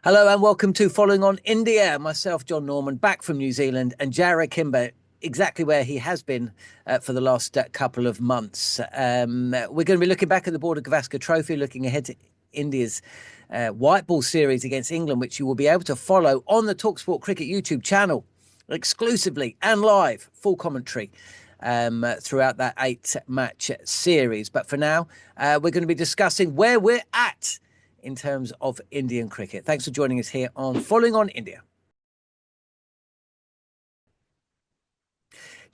Hello and welcome to Following on India. Myself, Jon Norman, back from New Zealand, and Jarrod Kimber, exactly where he has been for the last couple of months. We're going to be looking back at the Border-Gavaskar Trophy, looking ahead to India's white ball series against England, which you will be able to follow on the talkSPORT Cricket YouTube channel exclusively and live, full commentary throughout that 8-match series. But for now, we're going to be discussing where we're at in terms of Indian cricket. Thanks for joining us here on Following on India.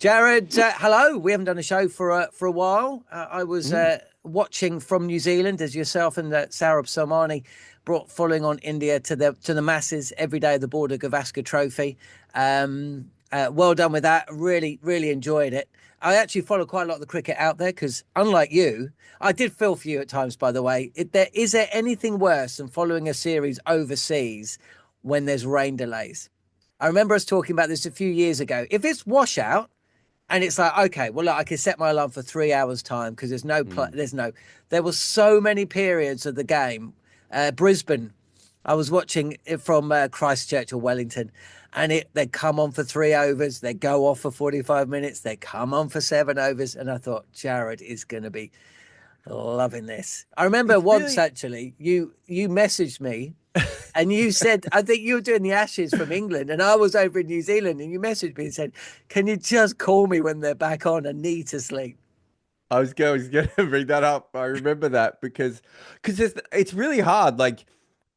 Jarrod, hello. We haven't done a show for a while. I was watching from New Zealand as yourself and Saurabh Somani brought Following on India to the masses every day of the Border-Gavaskar Trophy. Well done with that. Really, really enjoyed it. I actually follow quite a lot of the cricket out there because, unlike you, I did feel for you at times, by the way. Is there anything worse than following a series overseas when there's rain delays? I remember us talking about this a few years ago. If it's washout and it's like, okay, well, look, I can set my alarm for 3 hours time because there were so many periods of the game. Brisbane, I was watching it from Christchurch or Wellington, and they'd come on for 3 overs, they'd go off for 45 minutes, they'd come on for 7 overs, and I thought, Jarrod is going to be loving this. I remember actually, you messaged me, and you said, I think you were doing the Ashes from England, and I was over in New Zealand, and you messaged me and said, can you just call me when they're back on? I need to sleep. I was going to bring that up. I remember that because it's really hard. Like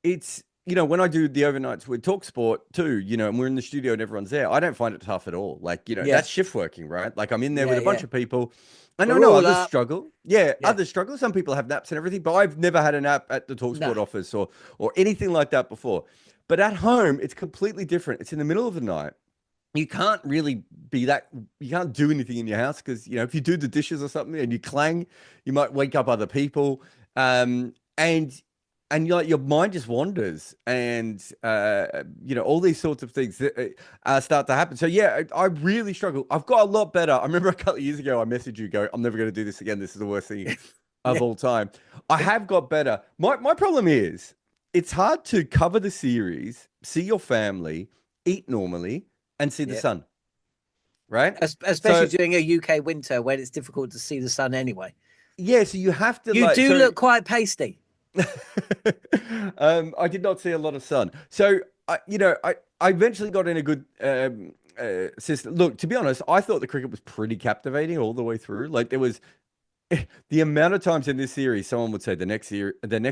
it's when I do the overnights with talkSPORT too, and we're in the studio and everyone's there, I don't find it tough at all. Like Yeah. that's shift working, right? Like I'm in there with a bunch of people. And I We're know all others up. struggle. Yeah, others struggle. Some people have naps and everything, but I've never had a nap at the talkSPORT office or anything like that before. But at home, it's completely different. It's in the middle of the night. You can't really you can't do anything in your house because, if you do the dishes or something and you clang, you might wake up other people. And your mind just wanders and, all these sorts of things start to happen. So, yeah, I really struggle. I've got a lot better. I remember a couple of years ago, I messaged you, I'm never going to do this again. This is the worst thing of all time. I have got better. My problem is it's hard to cover the series, see your family, eat normally, and see the sun, right? Especially during a UK winter when it's difficult to see the sun anyway. Yeah, so you have to You do look quite pasty. I did not see a lot of sun. So, I eventually got in a good system. Look, to be honest, I thought the cricket was pretty captivating all the way through. Like there was the amount of times in this series, someone would say the next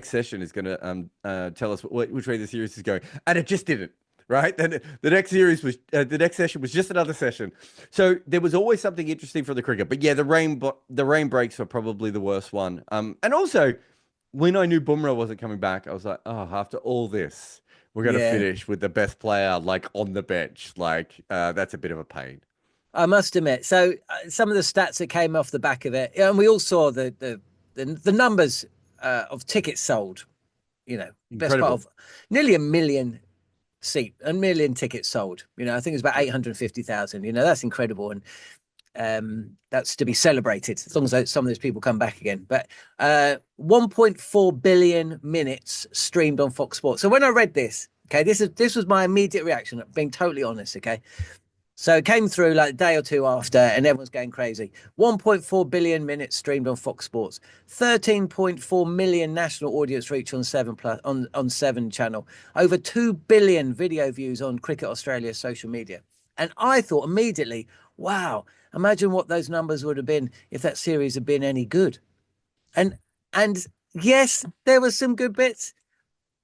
session is going to tell us which way the series is going, and it just didn't. Right, then the next series was the next session was just another session, so there was always something interesting for the cricket. But yeah, the rain breaks were probably the worst one. And also when I knew Bumrah wasn't coming back, I was like, oh, after all this, we're gonna finish with the best player like on the bench. Like that's a bit of a pain. I must admit. So some of the stats that came off the back of it, and we all saw the numbers of tickets sold. Best part Incredible. of nearly a million tickets sold. I think it's about 850,000. That's incredible, and that's to be celebrated as long as some of those people come back again. But 1.4 billion minutes streamed on Fox Sports. So when I read this, okay, this was my immediate reaction, being totally honest, okay. So it came through like a day or two after, and everyone's going crazy. 1.4 billion minutes streamed on Fox Sports, 13.4 million national audience reach on 7+ on 7 channel, over 2 billion video views on Cricket Australia's social media. And I thought immediately, wow, imagine what those numbers would have been if that series had been any good. And yes, there were some good bits.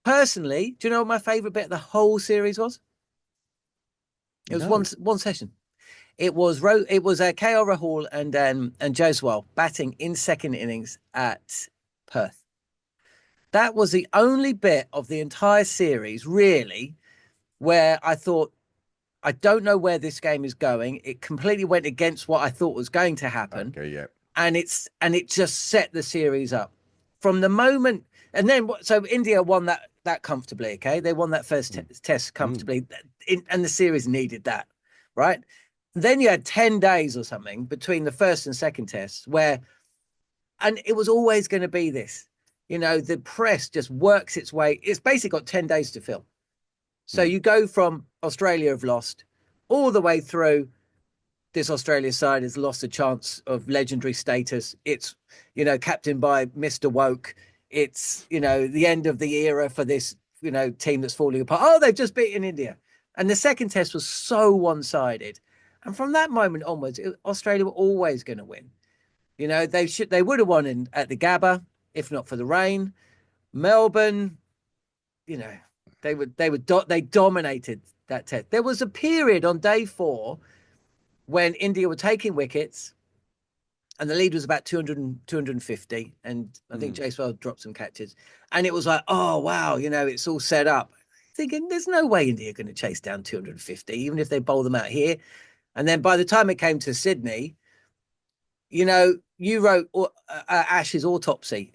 Personally, do you know what my favourite bit of the whole series was? It was one session. It was KL Rahul and Joswal batting in second innings at Perth. That was the only bit of the entire series, really, where I thought, I don't know where this game is going. It completely went against what I thought was going to happen. Okay, yeah. And it just set the series up from the moment. And then, so India won that comfortably, okay? They won that first test comfortably, and the series needed that, right? Then you had 10 days or something between the first and second tests and it was always going to be this. The press just works its way. It's basically got 10 days to fill. So you go from Australia have lost all the way through. This Australia side has lost a chance of legendary status. It's, captained by Mr. Woke. It's, the end of the era for this, team that's falling apart. Oh, they've just beaten India. And the second test was so one-sided. And from that moment onwards, Australia were always going to win. They would have won at the Gabba, if not for the rain. Melbourne, they dominated that test. There was a period on day 4 when India were taking wickets and the lead was about 250. And I think Jaiswal dropped some catches. And it was like, oh, wow, it's all set up. Thinking there's no way India are going to chase down 250, even if they bowl them out here. And then by the time it came to Sydney, you wrote Ash's autopsy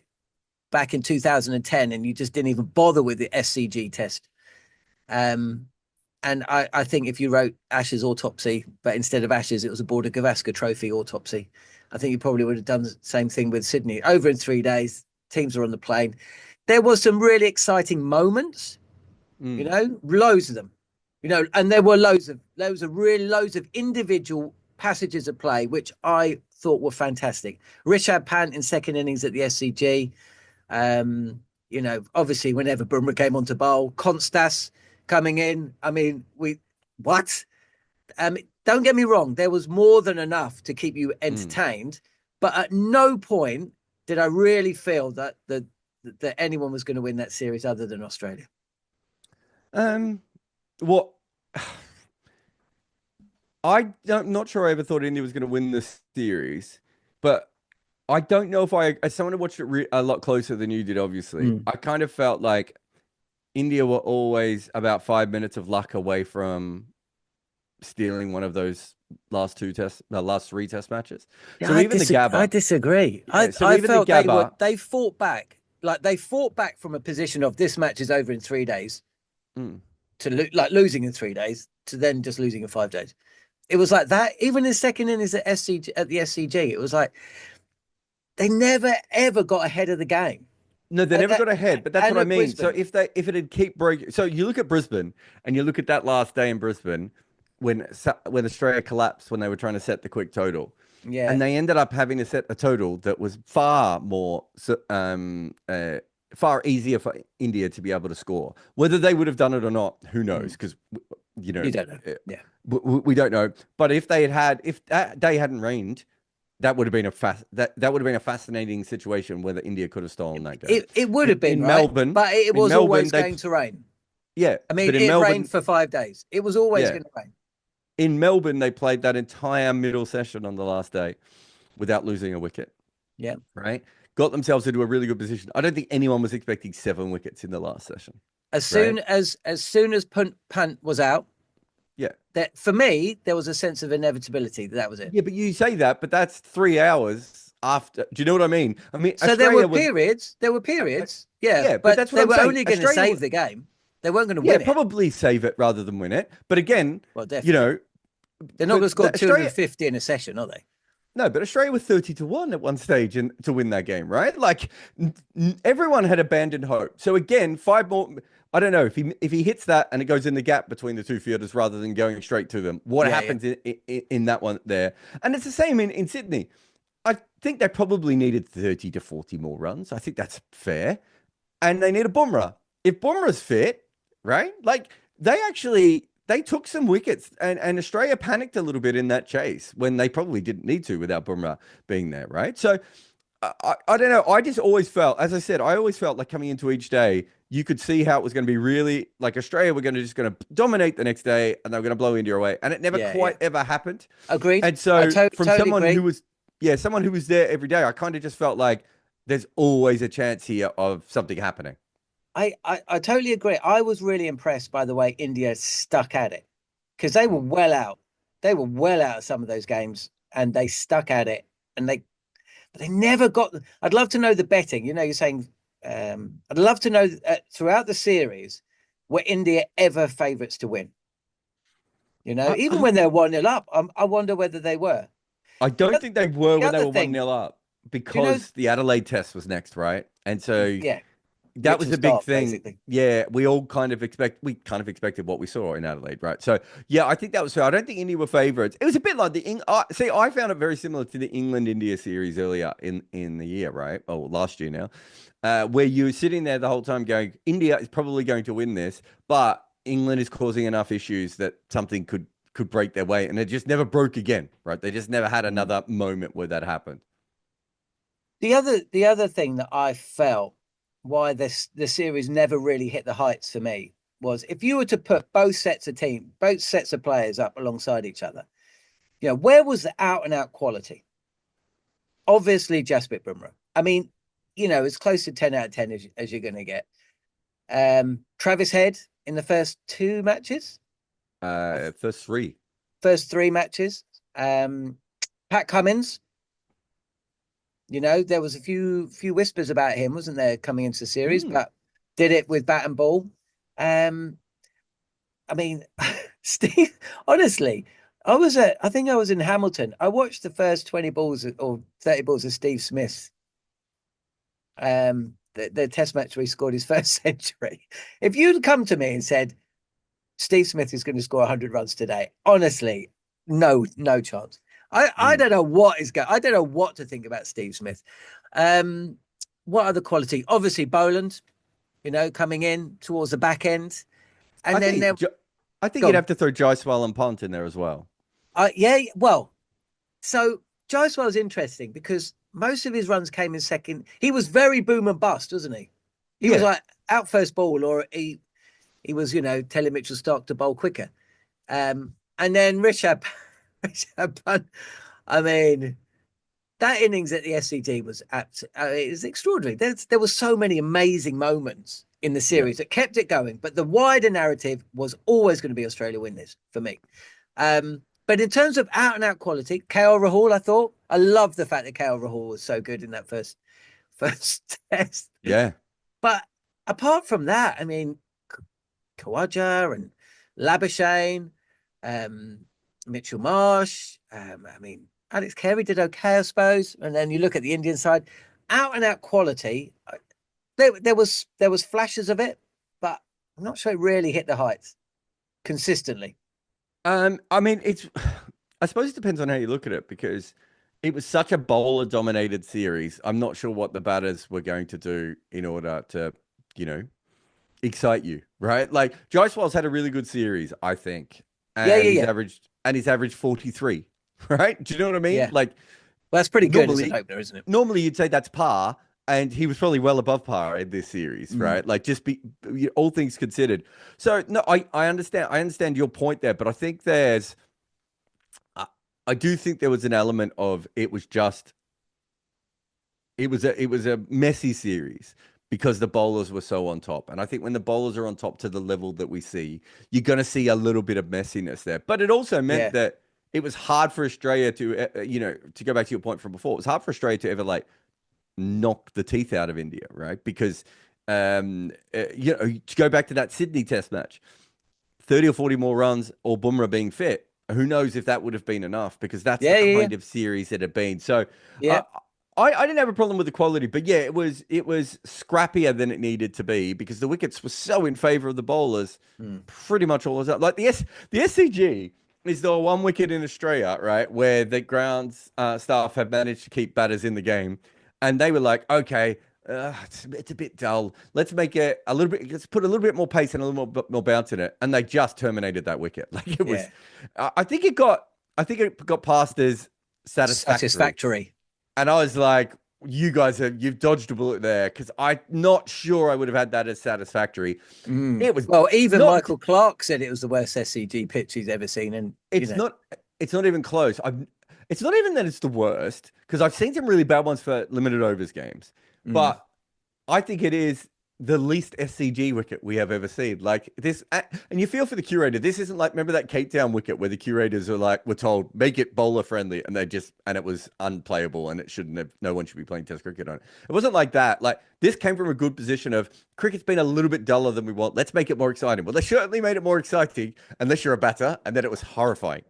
back in 2010, and you just didn't even bother with the SCG test. And I think if you wrote Ash's autopsy, but instead of Ash's, it was a Border-Gavaskar Trophy autopsy, I think you probably would have done the same thing with Sydney. Over in 3 days, teams are on the plane. There was some really exciting moments, loads of them, and there were loads of individual passages of play, which I thought were fantastic. Rishabh Pant in second innings at the SCG. Obviously whenever Bumrah came on to bowl, Constas coming in. I mean, don't get me wrong. There was more than enough to keep you entertained, but at no point did I really feel that anyone was going to win that series other than Australia. What? I'm not sure I ever thought India was going to win this series, but I don't know if as someone who watched it a lot closer than you did, obviously, I kind of felt like India were always about 5 minutes of luck away from stealing one of those last 3 test matches. Yeah, so even the Gabba, I disagree. Yeah, I even felt the Gabba, they fought back. Like they fought back from a position of this match is over in 3 days to losing in 3 days to then just losing in 5 days. It was like that. Even in second innings at the SCG, it was like they never ever got ahead of the game. No, they never got ahead, but that's what I mean. Brisbane. So if it had keep breaking, so you look at Brisbane and you look at that last day in Brisbane when Australia collapsed when they were trying to set the quick total, and they ended up having to set a total that was far easier for India to be able to score. Whether they would have done it or not, who knows? Because you don't know. Yeah, we don't know. But if that day hadn't rained, that would have been a fascinating situation whether India could have stolen that game. It would have been in right? Melbourne, but it was always going to rain. Yeah, I mean, it rained for 5 days. It was always going to rain. In Melbourne, they played that entire middle session on the last day without losing a wicket. Yeah, right. Got themselves into a really good position. I don't think anyone was expecting 7 wickets in the last session. As soon as Pant was out, that for me there was a sense of inevitability that was it. Yeah, but you say that, but that's 3 hours after. Do you know what I mean? I mean, so Australia there were periods. Yeah, but that's what they were only going to save the game. They weren't going to win it. Probably save it rather than win it. But again, they're not going to score 250 in a session, are they? No, but Australia were 30-1 at one stage to win that game, right? Like everyone had abandoned hope. So again, 5 more. I don't know if he hits that and it goes in the gap between the two fielders rather than going straight to them. What happens in that one there? And it's the same in Sydney. I think they probably needed 30 to 40 more runs. I think that's fair. And they need a Bumrah. If Bumrah's fit, right? Like they took some wickets and Australia panicked a little bit in that chase when they probably didn't need to without Bumrah being there, right? So I don't know. I just always felt, as I said, like coming into each day, you could see how it was going to be really like Australia were going to dominate the next day and they were going to blow India away. And it never ever happened. Agreed. And so from someone agree. who was there every day, I kind of just felt like there's always a chance here of something happening. I totally agree. I was really impressed by the way India stuck at it because they were well out. They were well out of some of those games and they stuck at it and they never got. I'd love to know the betting. You're saying I'd love to know throughout the series were India ever favourites to win? Even when they're 1-0 up, I wonder whether they were. I don't think they were when they were 1-0 up because the Adelaide test was next, right? And so That was Mitchell the big Stark, thing. basically. Yeah, we kind of expected what we saw in Adelaide, right? So yeah, I think that was fair. I don't think India were favourites. It was a bit like see, I found it very similar to the England-India series earlier in the year, right? Oh, last year now, where you were sitting there the whole time going, India is probably going to win this, but England is causing enough issues that something could break their way, and it just never broke again, right? They just never had Mm. another moment where that happened. The other thing that I felt why the series never really hit the heights for me was if you were to put both sets of players up alongside each other, where was the out and out quality? Obviously, Jasprit Bumrah. I mean, as close to 10 out of 10 as you're going to get. Travis Head in the first two matches, First three. first three matches. Pat Cummins, there was a few whispers about him, wasn't there, coming into the series, but did it with bat and ball. I mean, Steve, honestly, I think I was in Hamilton. I watched the first 20 balls or 30 balls of Steve Smith. The test match where he scored his first century. If you'd come to me and said, Steve Smith is going to score 100 runs today, honestly, no chance. I don't know I don't know what to think about Steve Smith. What other quality? Obviously, Boland, coming in towards the back end. And I think you'd have to throw Jaiswal and Pont in there as well. Yeah, well, so Jaiswal's interesting because most of his runs came in second. He was very boom and bust, wasn't he? He was like out first ball, or he was, telling Mitchell Stark to bowl quicker. And then Rishabh Pant, I mean, that innings at the SCG was it was extraordinary. There were so many amazing moments in the series that kept it going, but the wider narrative was always going to be Australia win this for me. But in terms of out and out quality, KL Rahul, I love the fact that KL Rahul was so good in that first test. Yeah. But apart from that, I mean, Khawaja and Labuschagne, Mitchell Marsh, I mean, Alex Carey did okay, I suppose. And then you look at the Indian side, out and out quality. There was flashes of it, but I'm not sure it really hit the heights consistently. I mean, I suppose it depends on how you look at it because it was such a bowler-dominated series. I'm not sure what the batters were going to do in order to, excite you, right? Like Jaiswal's had a really good series, I think, and he's averaged 43, right? Do you know what I mean? Yeah. Like, well, that's pretty good as an opener, isn't it? Normally, you'd say that's par, and he was probably well above par in this series, right? Like, all things considered. So, no, I understand. I understand your point there, but I think I do think there was an element of it was a messy series because the bowlers were so on top. And I think when the bowlers are on top to the level that we see, you're going to see a little bit of messiness there. But it also meant that it was hard for Australia to, to go back to your point from before, it was hard for Australia to ever knock the teeth out of India, right? Because, to go back to that Sydney test match, 30 or 40 more runs or Bumrah being fit, who knows if that would have been enough because that's the kind of series it had been. So I didn't have a problem with the quality, but it was scrappier than it needed to be because the wickets were so in favour of the bowlers pretty much all the time. Like the SCG is the one wicket in Australia, right, where the ground staff have managed to keep batters in the game. And they were like, okay, it's a bit dull. Let's make it a little bit, let's put a little bit more pace and a little more bounce in it. And they just terminated that wicket. Like it was, I think it got past as satisfactory. And I was like, you've dodged a bullet there because I'm not sure I would have had that as satisfactory. It was even Michael Clark said it was the worst SCG pitch he's ever seen. And it's not even close. It's not even that it's the worst because I've seen some really bad ones for limited overs games, but I think it is the least SCG wicket we have ever seen. Like this, and you feel for the curator. This isn't like, remember that Cape Town wicket where the curators were told, make it bowler friendly. And it was unplayable and no one should be playing test cricket on it. It wasn't like that. Like this came from a good position of cricket's been a little bit duller than we want. Let's make it more exciting. Well, they certainly made it more exciting unless you're a batter. And then it was horrifying.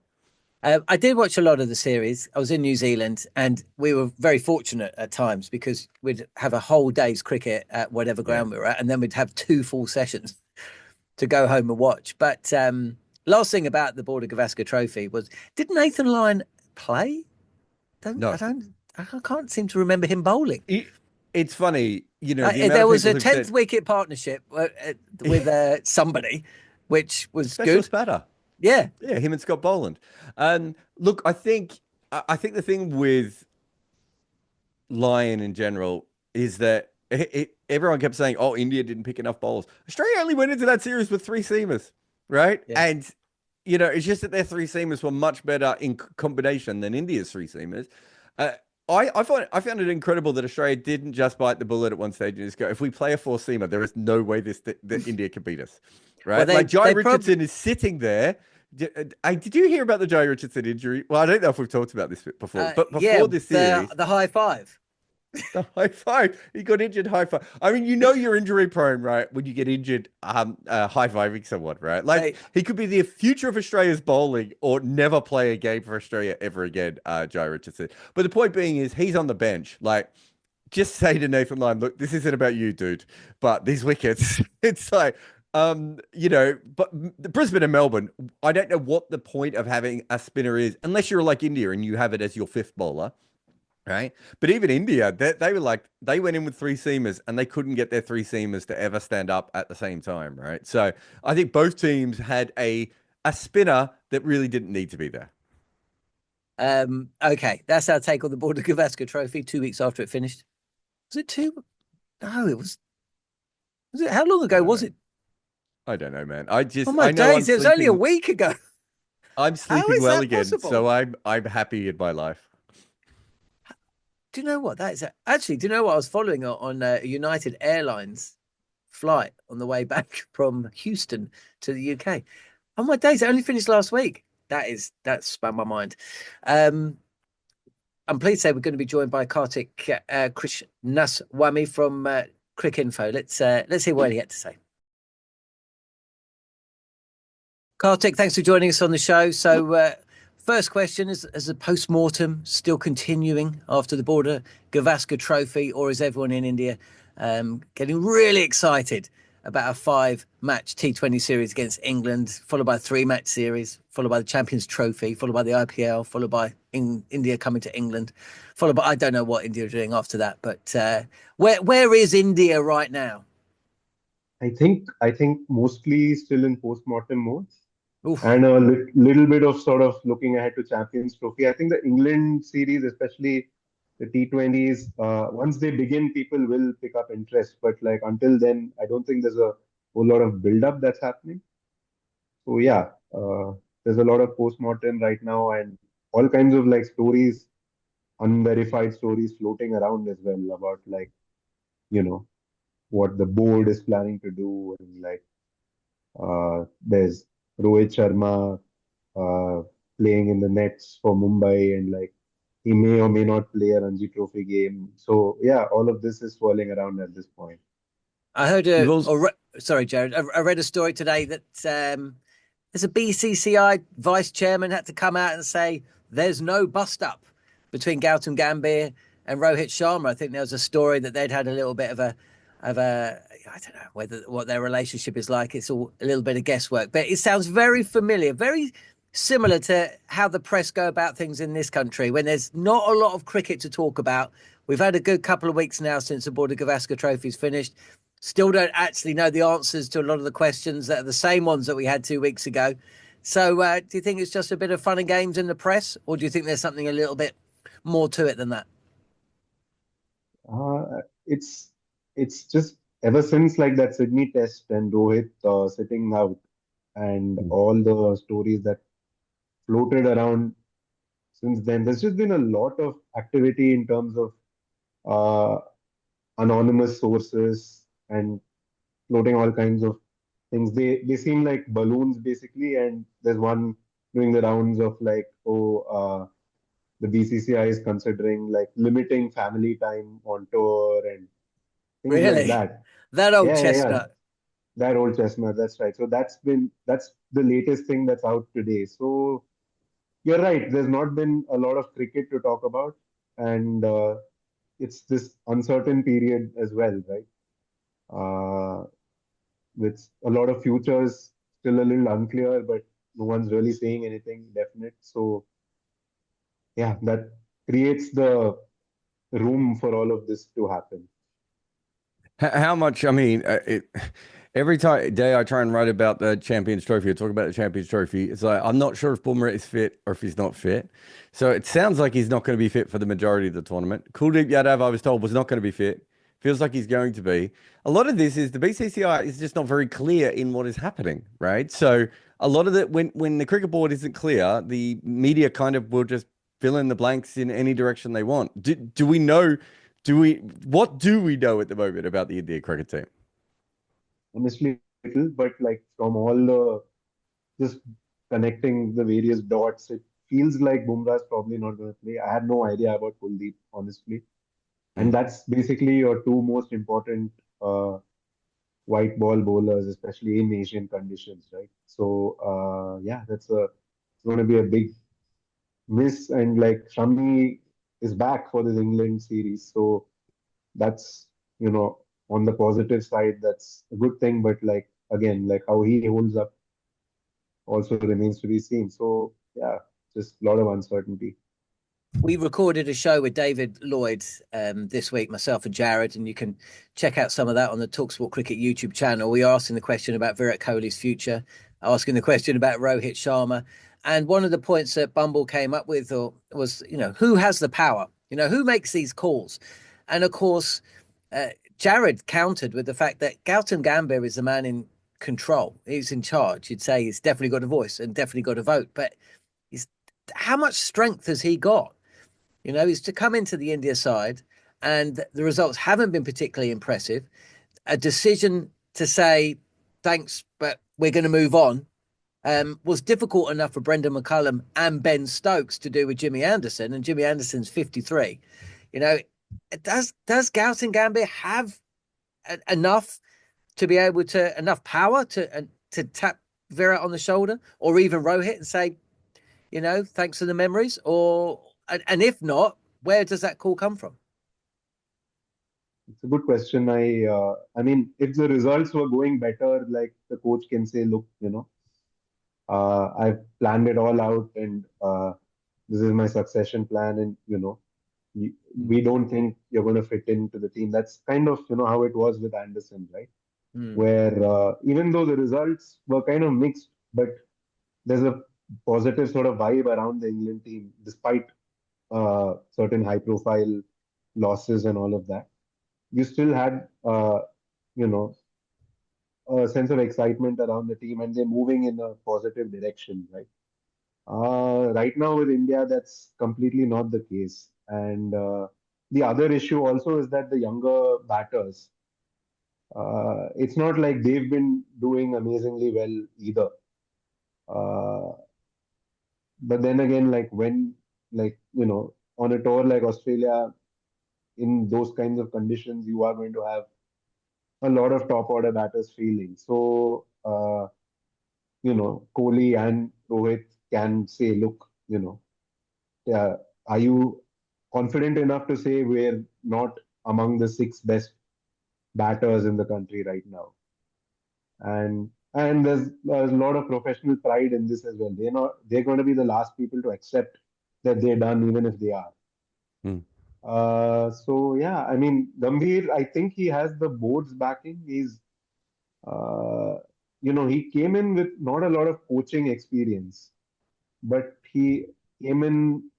I did watch a lot of the series. I was in New Zealand, and we were very fortunate at times because we'd have a whole day's cricket at whatever Yeah. ground we were at, and then we'd have two full sessions to go home and watch. But last thing about the Border-Gavaskar Trophy was, did Nathan Lyon play? No. I can't seem to remember him bowling. It's funny, the amount There of was people a who've 10th said wicket partnership with somebody, which was good. specialist batter. Yeah. Yeah, him and Scott Boland. Look, I think the thing with Lyon in general is that everyone kept saying, "Oh, India didn't pick enough bowlers." Australia only went into that series with three seamers, right? Yeah. And it's just that their three seamers were much better in combination than India's three seamers. Uh, I found it incredible that Australia didn't just bite the bullet at one stage and just go, "If we play a four seamer, there is no way that India can beat us." Well, Right? Like Jai they probably Richardson is sitting there. Did you hear about the Jai Richardson injury? Well, I don't know if we've talked about this before, but yeah, before this series, the high five. the high five. He got injured high five. I mean, you're injury prone, right? When you get injured, high fiving someone, right? Like he could be the future of Australia's bowling or never play a game for Australia ever again, Jai Richardson. But the point being is he's on the bench. Like, just say to Nathan Lyon, look, this isn't about you, dude. But these wickets, it's like, but Brisbane and Melbourne, I don't know what the point of having a spinner is, unless you're like India and you have it as your fifth bowler. Right. But even India, they were like, they went in with three seamers and they couldn't get their three seamers to ever stand up at the same time. Right. So I think both teams had a spinner that really didn't need to be there. Okay, that's our take on the Border-Gavaskar Trophy 2 weeks after it finished. Was it two? No, it was. Was it? How long I ago don't was know. it? I don't know, man. Oh my I know days! It was only a week ago. I'm How sleeping is well that again. possible? So I'm happy in my life. Do you know what that is? Actually, do you know what I was following on a United Airlines flight on the way back from Houston to the UK? Oh my days! It only finished last week. That spun my mind. Um, I'm pleased to say we're going to be joined by Karthik Krishnaswamy from Crick Info. Let's hear what he had to say. Karthik, thanks for joining us on the show. So, first question is the post-mortem still continuing after the Border-Gavaskar Trophy, or is everyone in India getting really excited about a 5-match T20 series against England, followed by a 3-match series, followed by the Champions Trophy, followed by the IPL, followed by India coming to England, followed by, I don't know what India are doing after that, but where is India right now? I think mostly still in post-mortem mode Oof. and a little bit of sort of looking ahead to Champions Trophy. I think the England series, especially the T20s, once they begin, people will pick up interest. But like until then, I don't think there's a whole lot of build-up that's happening. So yeah, there's a lot of post-mortem right now and all kinds of like stories, unverified stories floating around as well about like, you know, what the board is planning to do and like there's Rohit Sharma uh, playing in the nets for Mumbai, and like he may or may not play a Ranji Trophy game. So yeah, all of this is swirling around at this point. I heard You've also, sorry, Jarrod. I read a story today that there's a BCCI vice chairman had to come out and say there's no bust up between Gautam Gambhir and Rohit Sharma. I think there was a story that they'd had a little bit of a I don't know what their relationship is like. It's all a little bit of guesswork, but it sounds very familiar, very similar to how the press go about things in this country when there's not a lot of cricket to talk about. We've had a good couple of weeks now since the Border-Gavaskar Trophy's finished. Still don't actually know the answers to a lot of the questions that are the same ones that we had 2 weeks ago. So do you think it's just a bit of fun and games in the press, or do you think there's something a little bit more to it than that? Uh, it's it's just ever since like that Sydney Test and Rohit sitting out and all the stories that floated around since then. There's just been a lot of activity in terms of uh, anonymous sources and floating all kinds of things. They seem like balloons basically, and there's one doing the rounds of like, the BCCI is considering like limiting family time on tour and things like Really? that. That old Yeah. chestnut. That old chestnut. That's right. So that's the latest thing that's out today. So you're right. There's not been a lot of cricket to talk about, and it's this uncertain period as well, right? With a lot of futures still a little unclear, but no one's really saying anything definite. So yeah, that creates the room for all of this to happen. How much? I mean, every day I try and write about the Champions Trophy or talk about the Champions Trophy, it's like I'm not sure if Bumrah is fit or if he's not fit. So it sounds like he's not going to be fit for the majority of the tournament. Kuldeep Yadav, I was told, was not going to be fit. Feels like he's going to be. A lot of this is the BCCI is just not very clear in what is happening, right? So a lot of it, when the cricket board isn't clear, the media kind of will just fill in the blanks in any direction they want. Do we know? What do we know at the moment about the India cricket team? Honestly, little, but like from all the just connecting the various dots, it feels like Bumrah's probably not going to play. I had no idea about Kuldeep, honestly. And Mm. that's basically your two most important white ball bowlers, especially in Asian conditions, right? So yeah, it's going to be a big miss. And like Shami is back for this England series, so that's on the positive side, that's a good thing. But like again, like how he holds up also remains to be seen. So yeah, just a lot of uncertainty. We recorded a show with David Lloyd this week, myself and Jarrod, and you can check out some of that on the talkSPORT Cricket YouTube channel. We are asking the question about Virat Kohli's future, asking the question about Rohit Sharma. And one of the points that Bumble came up with was, who has the power? Who makes these calls? And of course, Jarrod countered with the fact that Gautam Gambhir is the man in control. He's in charge. You'd say he's definitely got a voice and definitely got a vote. But how much strength has he got? He's to come into the India side, and the results haven't been particularly impressive. A decision to say thanks, but we're going to move on was difficult enough for Brendan McCullum and Ben Stokes to do with Jimmy Anderson, and Jimmy Anderson's 53. Does Gautam Gambhir have enough to be able to enough power to tap Virat on the shoulder, or even Rohit, and say, thanks for the memories? And if not, where does that call come from? It's a good question. I mean, if the results were going better, like the coach can say, look, I've planned it all out, and this is my succession plan, and we don't think you're going to fit into the team. That's kind of how it was with Anderson, right? Where even though the results were kind of mixed, but there's a positive sort of vibe around the England team, despite certain high-profile losses and all of that. You still had, you know, a sense of excitement around the team, and they're moving in a positive direction, right? Right now with India, that's completely not the case. And the other issue also is that the younger batters, it's not like they've been doing amazingly well either. Uh, but then again, like when, like, on a tour like Australia, in those kinds of conditions, you are going to have a lot of top order batters failing. So, Kohli and Rohit can say, look, are you confident enough to say we're not among the six best batters in the country right now? And there's a lot of professional pride in this as well. They're going to be the last people to accept that they're done, even if they are. Hmm. So yeah, I mean, Gambhir, I think he has the board's backing. He came in with not a lot of coaching experience, but he came in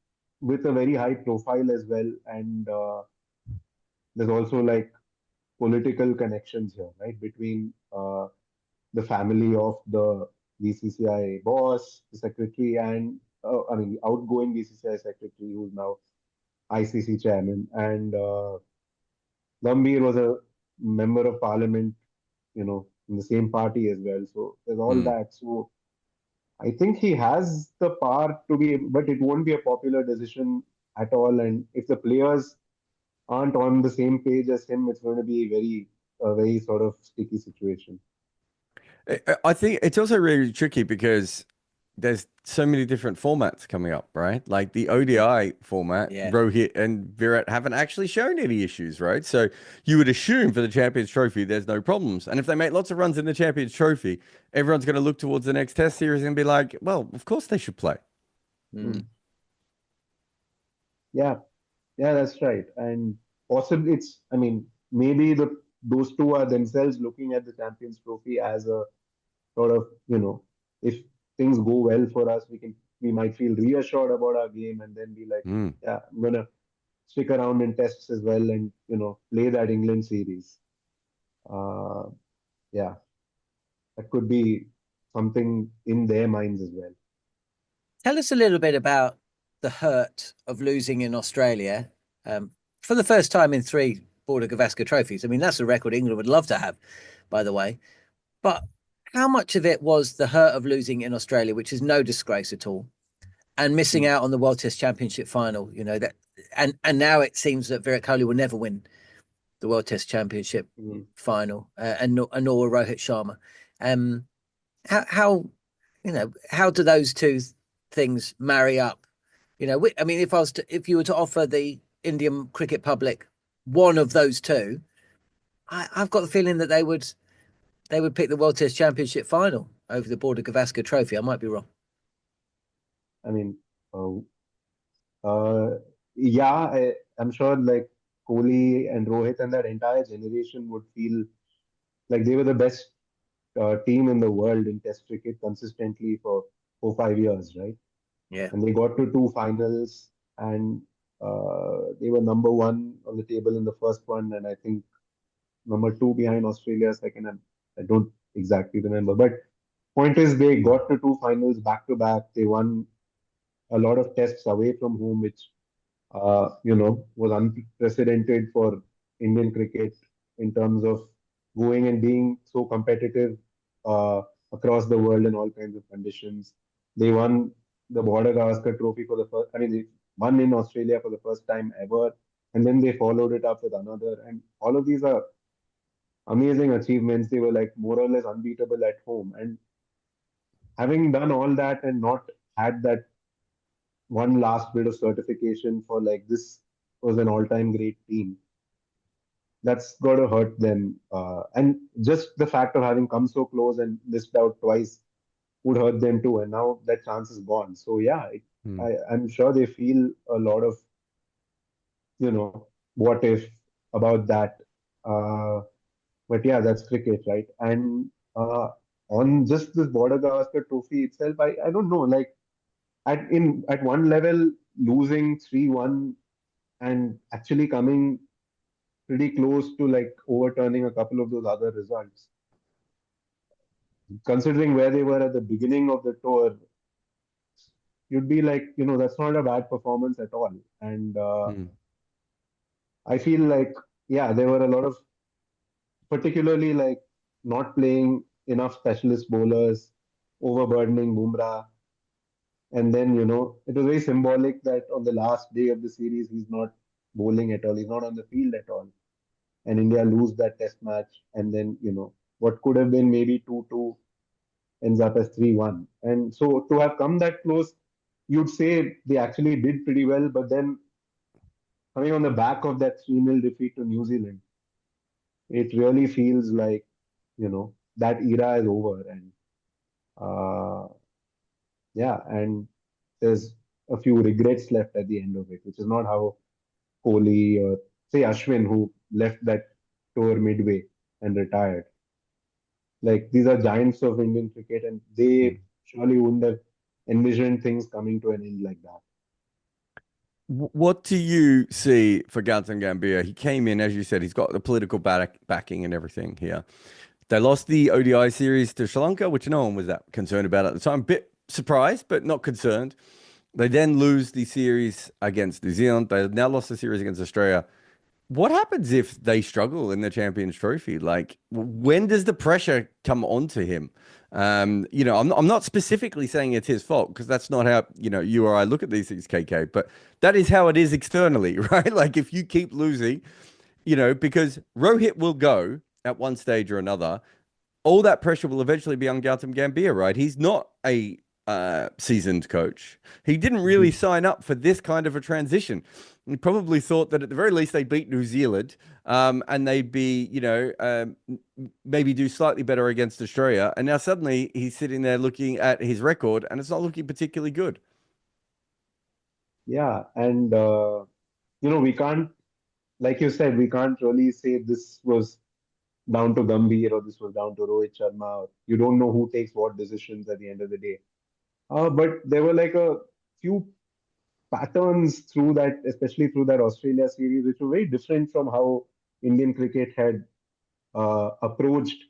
with a very high profile as well. And there's also like political connections here, right? Between the family of the BCCI boss, the secretary, and the outgoing BCCI secretary, who's now ICC chairman. And Gambhir was a member of parliament, in the same party as well. So there's all Hmm. that. So I think he has the power to be, but it won't be a popular decision at all. And if the players aren't on the same page as him, it's going to be a very sort of sticky situation. I think it's also really tricky because there's so many different formats coming up, right? Like the ODI format, Yeah. Rohit and Virat haven't actually shown any issues, right? So you would assume for the Champions Trophy, there's no problems. And if they make lots of runs in the Champions Trophy, everyone's going to look towards the next Test series and be like, well, of course they should play. Mm. Yeah, yeah, that's right. And possibly I mean, maybe those two are themselves looking at the Champions Trophy as a sort of, if things go well for us, we might feel reassured about our game and then be like, Mm. yeah, I'm gonna stick around in tests as well and play that England series. Uh, yeah, that could be something in their minds as well. Tell us a little bit about the hurt of losing in Australia for the first time in 3 Border-Gavaskar trophies. I mean, that's a record England would love to have, by the way. But how much of it was the hurt of losing in Australia, which is no disgrace at all, and missing out on the World Test Championship final? That, and now it seems that Virat Kohli will never win the World Test Championship final, and nor will Rohit Sharma. How do those two things marry up? I mean, if you were to offer the Indian cricket public one of those two, I've got the feeling that they would pick the World Test Championship final over the Border-Gavaskar Trophy. I might be wrong. I mean, yeah, I'm sure like Kohli and Rohit and that entire generation would feel like they were the best team in the world in Test cricket consistently for 4-5 years, right? Yeah. And they got to 2 finals, and they were number 1 on the table in the first one, and I think number 2 behind Australia second. And I don't exactly remember, but point is they got to 2 finals back to back. They won a lot of tests away from home, which was unprecedented for Indian cricket in terms of going and being so competitive uh, across the world in all kinds of conditions. They won the Border-Gavaskar Trophy for the first. I mean, they won in Australia for the first time ever, and then they followed it up with another. And all of these are amazing achievements. They were like more or less unbeatable at home, and having done all that and not had that one last bit of certification for like this was an all-time great team, that's got to hurt them. And just the fact of having come so close and missed out twice would hurt them too. And now that chance is gone. So yeah, I'm sure they feel a lot of, what if about that. But yeah, that's cricket, right? And on just this Border-Gavaskar Trophy itself, I don't know, like at one level, losing 3-1 and actually coming pretty close to like overturning a couple of those other results. Considering where they were at the beginning of the tour, you'd be like, that's not a bad performance at all. And I feel like, yeah, there were a lot of, particularly like not playing enough specialist bowlers, overburdening Bumrah. And then, it was very symbolic that on the last day of the series, he's not bowling at all. He's not on the field at all. And India lose that test match. And then, what could have been maybe 2-2 ends up as 3-1. And so to have come that close, you'd say they actually did pretty well. But then coming on the back of that 3-0 defeat to New Zealand, it really feels like, that era is over. And yeah, and there's a few regrets left at the end of it, which is not how Kohli or say Ashwin, who left that tour midway and retired. Like these are giants of Indian cricket, and they surely wouldn't have envisioned things coming to an end like that. What do you see for Gautam Gambhir? He came in, as you said, he's got the political backing and everything here. They lost the ODI series to Sri Lanka, which no one was that concerned about at the time. Bit surprised, but not concerned. They then lose the series against New Zealand. They now lost the series against Australia. What happens if they struggle in the Champions Trophy? Like, when does the pressure come onto him? I'm not specifically saying it's his fault because that's not how, you or I look at these things, KK, but that is how it is externally, right? Like, if you keep losing, because Rohit will go at one stage or another, all that pressure will eventually be on Gautam Gambhir, right? He's not a seasoned coach. He didn't really sign up for this kind of a transition. He probably thought that at the very least they'd beat New Zealand, and they'd be, maybe do slightly better against Australia. And now suddenly he's sitting there looking at his record, and it's not looking particularly good. Yeah, and we can't, like you said, we can't really say this was down to Gambhir or this was down to Rohit Sharma. You don't know who takes what decisions at the end of the day. But there were like a few patterns through that, especially through that Australia series, which were very different from how Indian cricket had approached,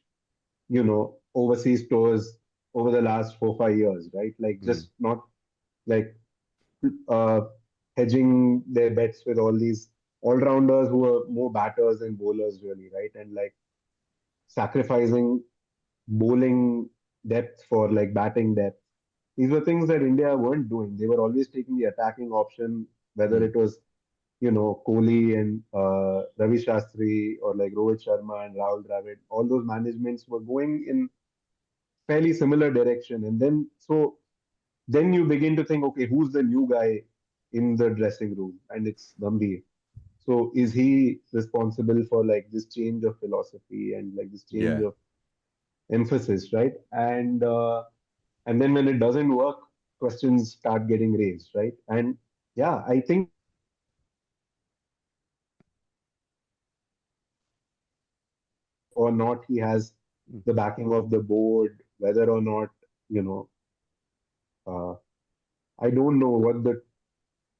overseas tours over the last 4 5 years, right? Like just not like uh, hedging their bets with all these all-rounders who are more batters and bowlers, really, right? And like sacrificing bowling depth for like batting depth. These were things that India weren't doing. They were always taking the attacking option, whether it was, Kohli and Ravi Shastri or like Rohit Sharma and Rahul Dravid. All those managements were going in fairly similar direction. And then you begin to think, okay, who's the new guy in the dressing room? And it's Gambhir. So is he responsible for like this change of philosophy and like this change of emphasis, right? And then when it doesn't work, questions start getting raised, right? And yeah, I think or not he has the backing of the board, whether or not, uh, I don't know what the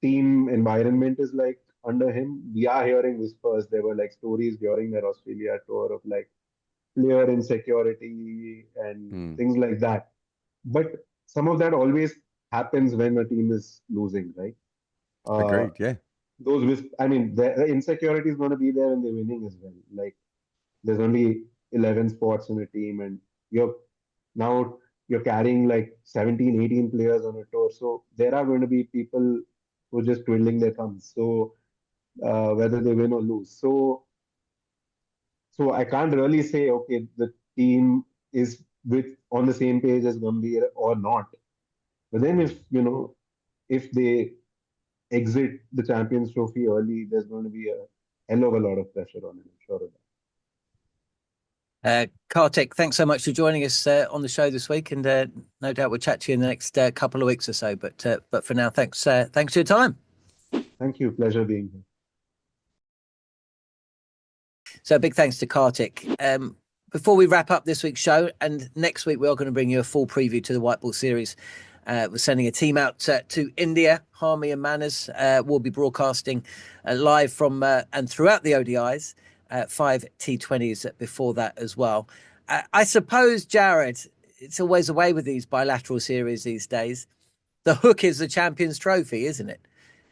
team environment is like under him. We are hearing whispers. There were like stories during that Australia tour of like player insecurity and things like that. But some of that always happens when a team is losing, right? Agreed. Yeah. The insecurity is going to be there when they're winning as well. Like there's only 11 spots in a team, and you're now you're carrying like 17, 18 players on a tour. So there are going to be people who are just twiddling their thumbs. So whether they win or lose. So I can't really say, okay, the team is on the same page as Gambhir or not. But then if they exit the Champions Trophy early, there's going to be a hell of a lot of pressure on him, I'm sure of that. Karthik, thanks so much for joining us on the show this week, and no doubt we'll chat to you in the next couple of weeks or so. But for now, thanks for your time. Thank you. Pleasure being here. So big thanks to Karthik. Before we wrap up this week's show, and next week we are going to bring you a full preview to the White Ball Series. We're sending a team out to India. Harmy and Manners will be broadcasting live from and throughout the ODIs. 5 T20s before that as well. I suppose, Jarrod, it's always a way with these bilateral series these days. The hook is the Champions Trophy, isn't it?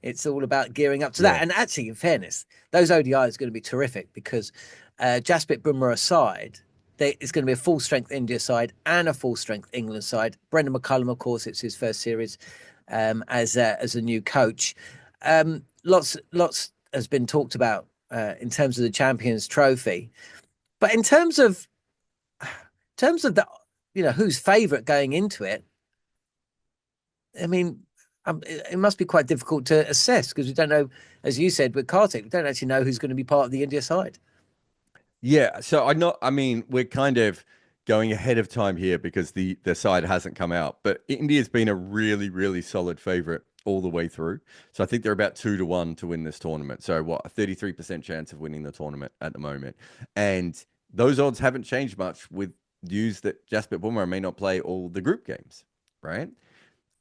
It's all about gearing up to that. And actually, in fairness, those ODIs are going to be terrific because Jasprit Bumrah aside, it's going to be a full-strength India side and a full-strength England side. Brendan McCullum, of course, it's his first series as a new coach. Lots has been talked about in terms of the Champions Trophy, but in terms of the who's favourite going into it, I mean, it must be quite difficult to assess because we don't know, as you said with Karthik, we don't actually know who's going to be part of the India side. Yeah, so we're kind of going ahead of time here because the side hasn't come out, but India's been a really, really solid favourite all the way through. So I think they're about 2-1 to win this tournament. So a 33% chance of winning the tournament at the moment. And those odds haven't changed much with news that Jasprit Bumrah may not play all the group games, right?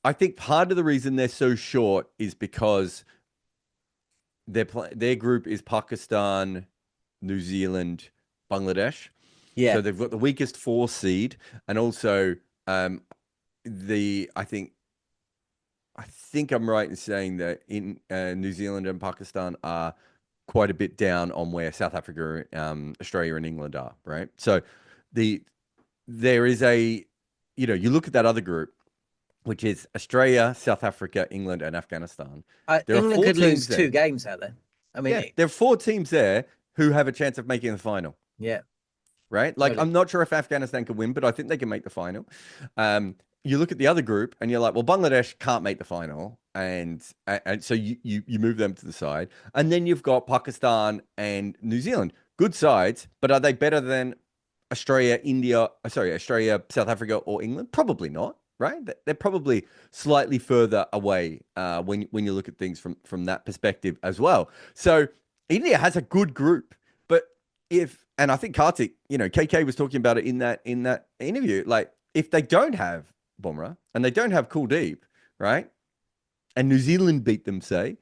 I think part of the reason they're so short is because their group is Pakistan, New Zealand, Bangladesh. Yeah. So they've got the weakest 4 seed, and also I think I'm right in saying that in New Zealand and Pakistan are quite a bit down on where South Africa, Australia, and England are, right? So there is you look at that other group, which is Australia, South Africa, England, and Afghanistan. England could lose 2 games out there. I mean, there are 4 teams there who have a chance of making the final. Yeah. Right? Like, totally. I'm not sure if Afghanistan can win, but I think they can make the final. you look at the other group and you're like, well, Bangladesh can't make the final, and so you move them to the side, and then you've got Pakistan and New Zealand, good sides, but are they better than Australia, Australia, South Africa, or England? Probably not, right? They're probably slightly further away when you look at things from that perspective as well. So India has a good group, but and I think Karthik, KK was talking about it in that interview, like if they don't have Bumrah and they don't have Kuldeep, right, and New Zealand beat them, say,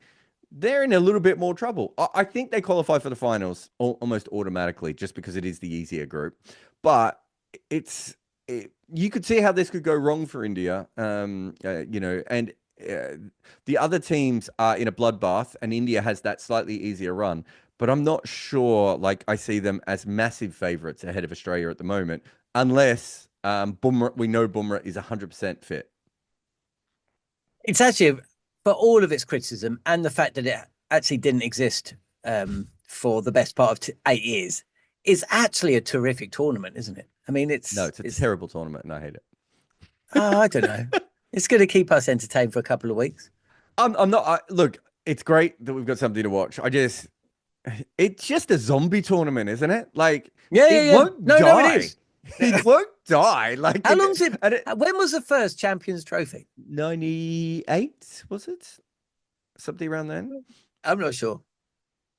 they're in a little bit more trouble. I think they qualify for the finals almost automatically just because it is the easier group. But you could see how this could go wrong for India, and the other teams are in a bloodbath, and India has that slightly easier run. But I'm not sure, like, I see them as massive favourites ahead of Australia at the moment, unless we know Bumrah is 100% fit. It's actually, for all of its criticism and the fact that it actually didn't exist for the best part of 8 years, is actually a terrific tournament, isn't it? I mean, it's a terrible tournament, and I hate it. Oh, I don't know. It's going to keep us entertained for a couple of weeks. I'm not. Look, it's great that we've got something to watch. It's just a zombie tournament, isn't it? Like, it won't die. No, it is. It won't die. Like, how long's it? When was the first Champions Trophy? 98, was it? Something around then. I'm not sure.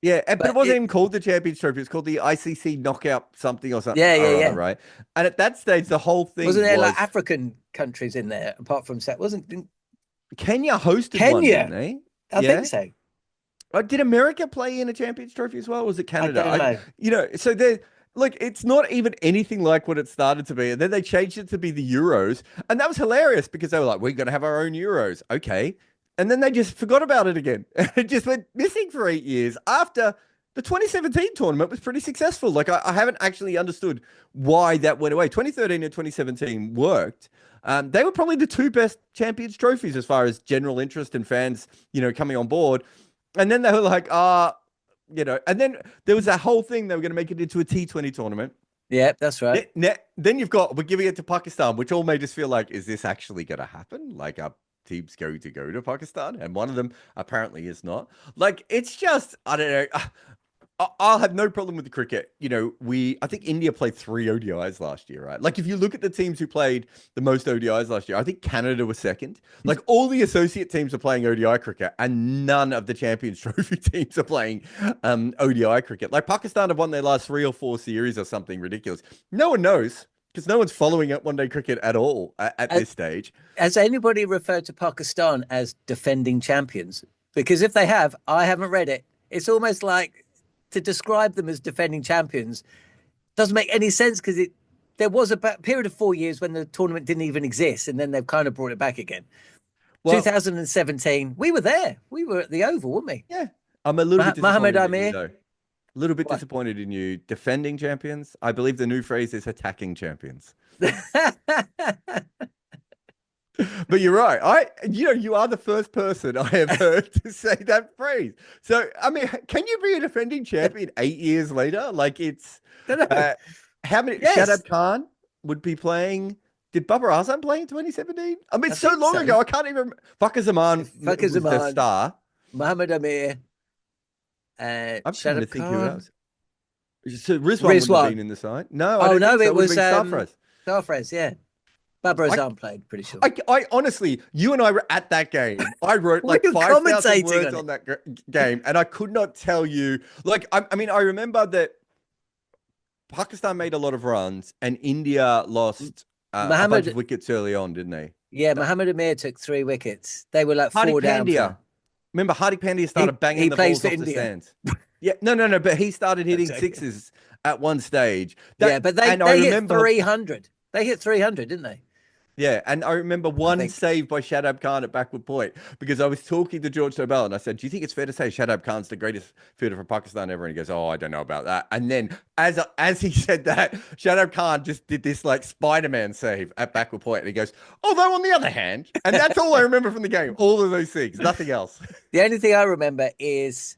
Yeah, but it wasn't even called the Champions Trophy. It was called the ICC Knockout something or something. Yeah. Right. And at that stage, the whole thing wasn't there like African countries in there apart from Kenya hosted one, didn't they? I think so. Did America play in a Champions Trophy as well? Or was it Canada? I don't know. So look, it's not even anything like what it started to be. And then they changed it to be the Euros. And that was hilarious because they were like, we're going to have our own Euros. Okay. And then they just forgot about it again. It just went missing for 8 years after the 2017 tournament was pretty successful. Like, I haven't actually understood why that went away. 2013 and 2017 worked. They were probably the two best Champions trophies as far as general interest and fans, coming on board. And then they were like, and then there was that whole thing. They were going to make it into a T20 tournament. Yeah, that's right. Then we're giving it to Pakistan, which all made us feel like, is this actually going to happen? Like, teams go to Pakistan, and one of them apparently is not. Like, it's just, I don't know. I'll have no problem with the cricket. I think India played 3 ODIs last year, right? Like, if you look at the teams who played the most ODIs last year, I think Canada was second. Like, all the associate teams are playing ODI cricket, and none of the Champions Trophy teams are playing ODI cricket. Like, Pakistan have won their last 3 or 4 series or something ridiculous. No one knows, because no one's following up one-day cricket at all at this stage. Has anybody referred to Pakistan as defending champions? Because if they have, I haven't read it. It's almost like to describe them as defending champions doesn't make any sense, because there was a period of 4 years when the tournament didn't even exist, and then they've kind of brought it back again. 2017, we were there. We were at the Oval, weren't we? Yeah. I'm a little bit disappointed Mohammed Amir. A little bit disappointed in you. Defending champions. I believe the new phrase is attacking champions. But you're right. You are the first person I have heard to say that phrase. So, I mean, can you be a defending champion 8 years later? Like, it's how many? Yes. Shadab Khan would be playing. Did Babar Azam play in 2017? I mean, it's so long ago. I can't even. Fakhar Zaman was the star. Mohammed Amir. I'm trying to think who else. So Rizwan wouldn't have been in the side. No, it was Sarfraz. Sarfraz, yeah. Babar Azam played, pretty sure. I honestly, you and I were at that game. I wrote like 5,000 words on that game, and I could not tell you. Like, I mean, I remember that Pakistan made a lot of runs, and India lost a bunch of wickets early on, didn't they? Yeah, Mohammed Amir took 3 wickets. They were like 4 down. Remember, Hardik Pandya started banging the balls off the stands. Yeah, no, but he started hitting sixes at one stage. But they hit 300. They hit 300, didn't they? Yeah, and I remember one save by Shadab Khan at backward point, because I was talking to George Tobel and I said, do you think it's fair to say Shadab Khan's the greatest fielder for Pakistan ever? And he goes, oh, I don't know about that. And then as he said that, Shadab Khan just did this like Spider-Man save at backward point, and he goes, although on the other hand, and that's all I remember from the game, all of those things, nothing else. The only thing I remember is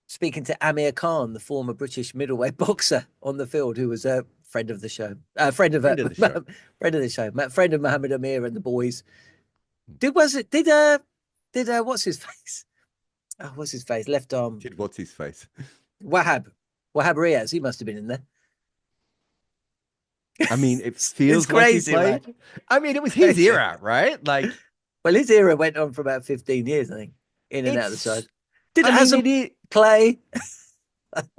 speaking to Amir Khan, the former British middleweight boxer on the field, who was friend of the show, Friend of the show. friend of the show, friend of Mohammed Amir and the boys. Did what's his face? Oh, what's his face? Left arm. Kid, what's his face? Wahab Riaz. He must have been in there. I mean, it feels It's crazy, like he played. man. I mean, it was his era, right? Like, well, his era went on for about 15 years, I think, in and out of the side. Did I it have mean, some play?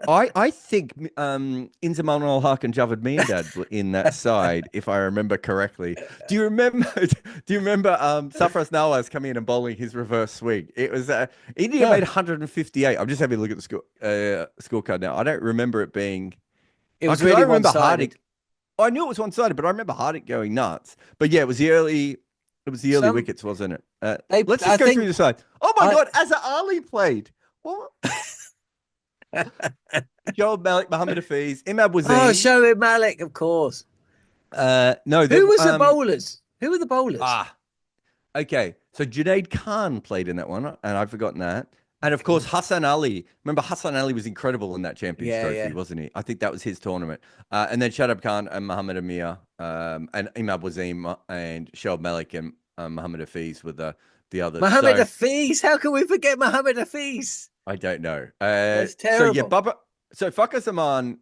I think Inzamam al-Haq and Javed Miandad were in that side, if I remember correctly. Do you remember Safras Nawaz coming in and bowling his reverse swing? It was India made 158. I'm just having a look at the scorecard now. I don't remember it being. It was really one-sided. I knew it was one-sided, but I remember Hardik going nuts. But yeah, it was the early wickets, wasn't it? Let's just go through the side. Oh my God, Azhar Ali played. What? Shoaib Malik, Mohammad Hafiz, Imad Wasim. Oh, Shoaib Malik, of course. No, who was the bowlers? Who were the bowlers? Okay. So Junaid Khan played in that one, and I've forgotten that. And of course, Hassan Ali. Remember, Hassan Ali was incredible in that Champions Trophy, wasn't he? I think that was his tournament. And then Shadab Khan and Mohammad Amir, and Imad Wasim and Shoaib Malik and Mohammad Hafiz were the others. Mohammad Hafiz. How can we forget Mohammad Hafiz? I don't know. That's terrible. So yeah, Bubba. So Fakhar Zaman,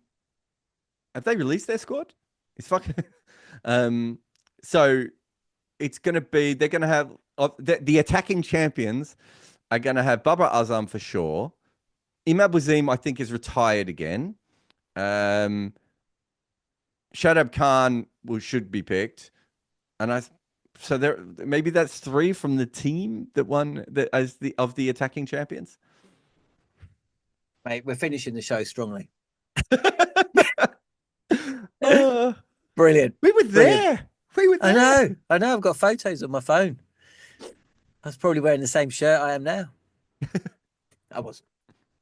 have they released their squad? It's fucking. So it's going to be. They're going to have the attacking champions are going to have Babar Azam for sure. Imad Wasim, I think, is retired again. Shadab Khan should be picked, and so there maybe that's 3 from the team that won as the attacking champions. Mate, we're finishing the show strongly. Brilliant. We were there. I know. I've got photos on my phone. I was probably wearing the same shirt I am now. I wasn't.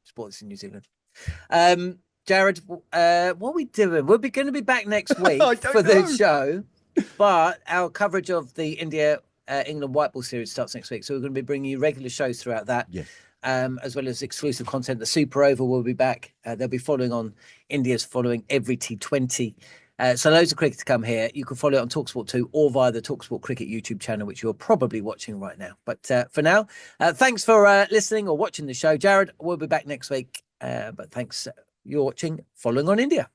Sports in New Zealand. Jarrod, what are we doing? We're going to be back next week for the show, but our coverage of the India England White Ball series starts next week. So we're going to be bringing you regular shows throughout that. Yes. As well as exclusive content. The Super Over will be back. They'll be following on India's following every T20. So loads of cricket to come here. You can follow it on talkSPORT 2 or via the talkSPORT Cricket YouTube channel, which you're probably watching right now. But for now, thanks for listening or watching the show. Jarrod, we'll be back next week. But thanks. You're watching Following on India.